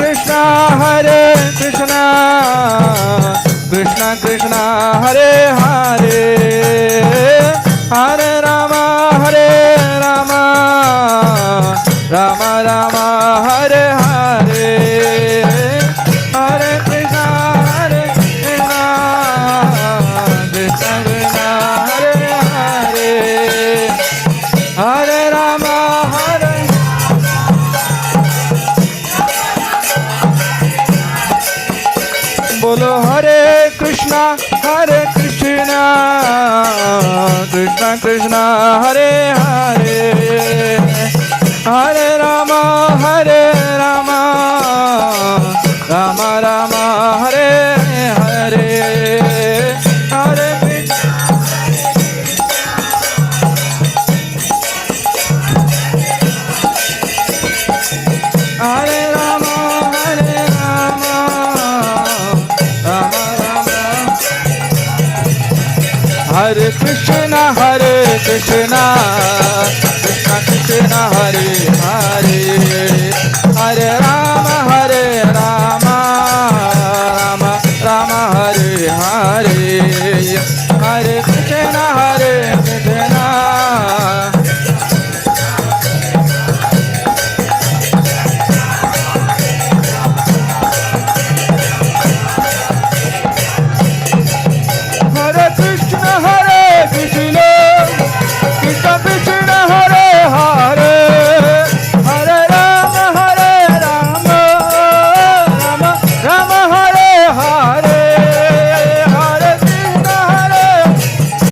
Krishna Hare Krishna Krishna Krishna Hare Hare Hare Rama Rama Rama Hare Hare Hare Krishna Krishna Krishna Hare Hare Hare Rama Bolo Hare Krishna Krishna Krishna Hare Hare Hare Rama Rama Rama Hare Hare Hare Krishna Hare Rama Rama Rama Hare Krishna Krishna Krishna Hare Hare